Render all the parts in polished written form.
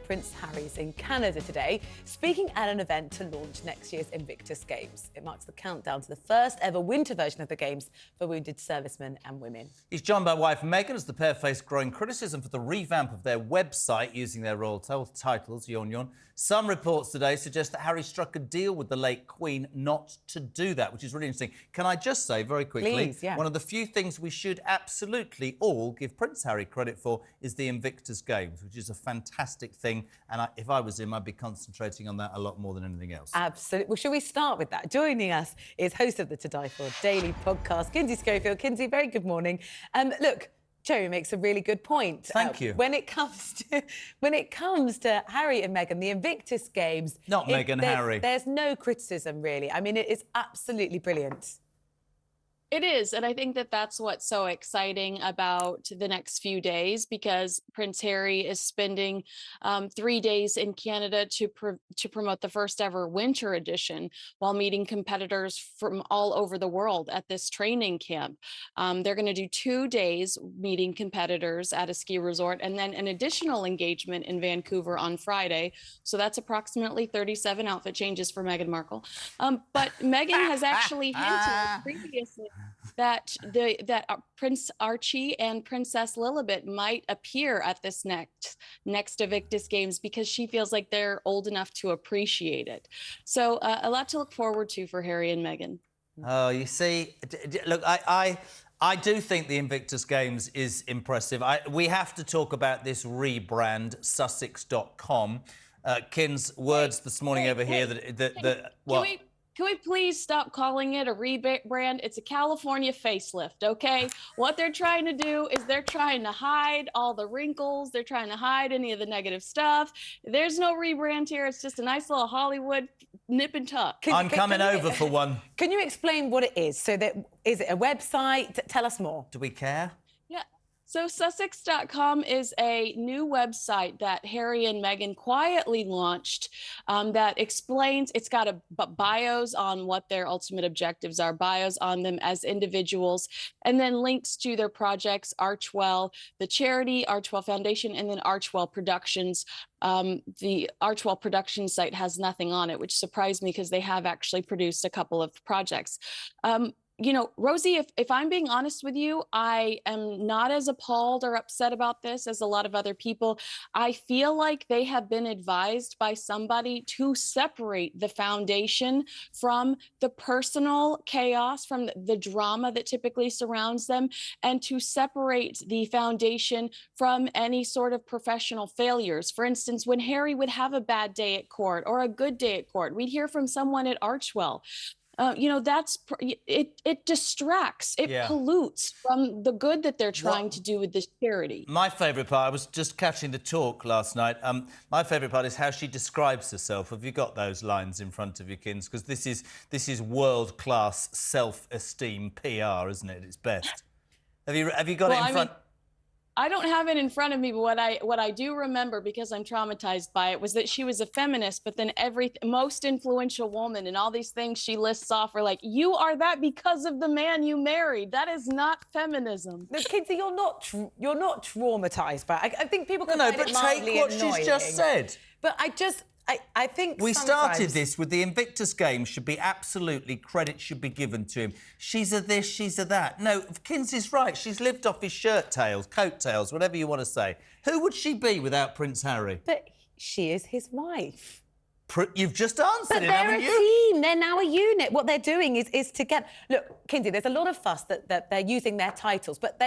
Prince Harry's in Canada today, speaking at an event to launch next year's Invictus Games. It marks the countdown to the first ever winter version of the Games for wounded servicemen and women. He's joined by wife Meghan as the pair face growing criticism for the revamp of their website using their royal titles, yon yon. Some reports today suggest that Harry struck a deal with the late Queen not to do that, which is really interesting. Can I just say very quickly, please, yeah. One of the few things we should absolutely all give Prince Harry credit for is the Invictus Games, which is a fantastic thing. And if I was him, I'd be concentrating on that a lot more than anything else. Absolutely. Well, shall we start with that? Joining us is host of the To Die For daily podcast, Kinsey Schofield. Kinsey, very good morning. Look, Jerry makes a really good point. Thank you. When it comes to Harry and Meghan, the Invictus Games... Not Meghan, Harry. There's no criticism, really. I mean, it is absolutely brilliant. It is, and I think that that's what's so exciting about the next few days, because Prince Harry is spending 3 days in Canada to promote the first ever winter edition while meeting competitors from all over the world at this training camp. They're going to do 2 days meeting competitors at a ski resort and then an additional engagement in Vancouver on Friday. So that's approximately 37 outfit changes for Meghan Markle. But Meghan has actually hinted previously that Prince Archie and Princess Lilibet might appear at this next Invictus Games because she feels like they're old enough to appreciate it. So a lot to look forward to for Harry and Meghan. Oh, you see, look, I do think the Invictus Games is impressive. We have to talk about this rebrand, Sussex.com. Kin's words this morning over here that what? Can we please stop calling it a rebrand? It's a California facelift, okay? What they're trying to do is they're trying to hide all the wrinkles. They're trying to hide any of the negative stuff. There's no rebrand here. It's just a nice little Hollywood nip and tuck. I'm coming over for one. Can you explain what it is? Is it a website? Tell us more. Do we care? Yeah. So Sussex.com is a new website that Harry and Meghan quietly launched that explains, it's got bios on what their ultimate objectives are, bios on them as individuals, and then links to their projects, Archewell, the charity, Archewell Foundation, and then Archewell Productions. The Archewell Productions site has nothing on it, which surprised me because they have actually produced a couple of projects. You know, Rosie, if I'm being honest with you, I am not as appalled or upset about this as a lot of other people. I feel like they have been advised by somebody to separate the foundation from the personal chaos, from the drama that typically surrounds them, and to separate the foundation from any sort of professional failures. For instance, when Harry would have a bad day at court or a good day at court, we'd hear from someone at Archewell. You know, it distracts, it pollutes from the good that they're trying to do with this charity. My favourite part, I was just catching the talk last night. My favourite part is how she describes herself. Have you got those lines in front of you, Kins? Because this is world-class self-esteem PR, isn't it, at its best? Have you got it in front? I don't have it in front of me, but what I do remember, because I'm traumatized by it, was that she was a feminist, but then most influential woman and all these things she lists off are like, you are that because of the man you married. That is not feminism. Look, Kinsey, you're not traumatized by it. I think people can find but it mildly take what annoying. she's just said. But I think we started this with the Invictus Games should be absolutely, credit should be given to him. She's a this, she's a that. No, Kinsey's right. She's lived off his shirt tails, coat tails, whatever you want to say. Who would she be without Prince Harry? But she is his wife. You've just answered it, haven't you? They're a team. They're now a unit. What they're doing is to get... Look, Kinsey, there's a lot of fuss that they're using their titles, but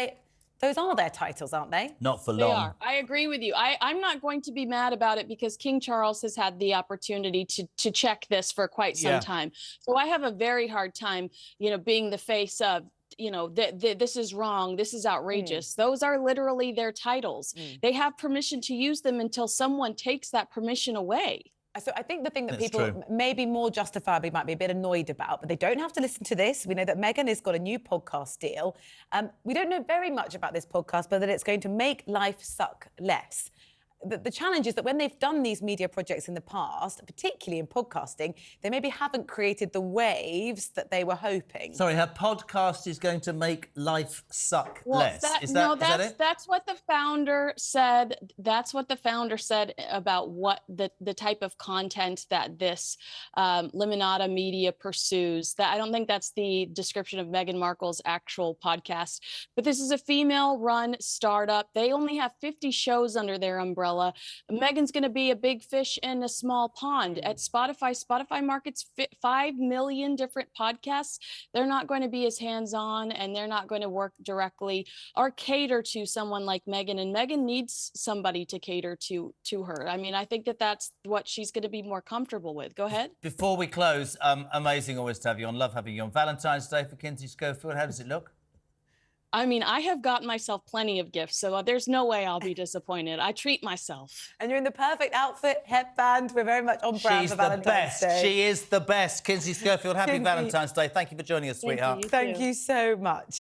those are their titles, aren't they? Not for long. They are. I agree with you. I'm not going to be mad about it because King Charles has had the opportunity to check this for quite some time. So I have a very hard time, you know, being the face of, you know, this is wrong, this is outrageous. Those are literally their titles. They have permission to use them until someone takes that permission away. So I think the thing that people maybe more justifiably might be a bit annoyed about, but they don't have to listen to this. We know that Meghan has got a new podcast deal. We don't know very much about this podcast, but that it's going to make life suck less. the challenge is that when they've done these media projects in the past, particularly in podcasting, they maybe haven't created the waves that they were hoping. Sorry, her podcast is going to make life suck less. Is that it? That's what the founder said. That's what the founder said about what the type of content that this Limonada Media pursues. That I don't think that's the description of Meghan Markle's actual podcast. But this is a female-run startup. They only have 50 shows under their umbrella. Meghan's going to be a big fish in a small pond. At Spotify markets 5 million different podcasts. They're not going to be as hands-on, and they're not going to work directly or cater to someone like Meghan. And Meghan needs somebody to cater to her. I mean, I think that's what she's going to be more comfortable with. Go ahead. Before we close, amazing always to have you on. Love having you on. Valentine's Day for Kinsey Schofield. How does it look? I mean, I have gotten myself plenty of gifts, so there's no way I'll be disappointed. I treat myself. And you're in the perfect outfit, headband. We're very much on brand for Valentine's Day. She is the best. Kinsey Schofield, happy Valentine's Day. Thank you for joining us, sweetheart. Thank you so much.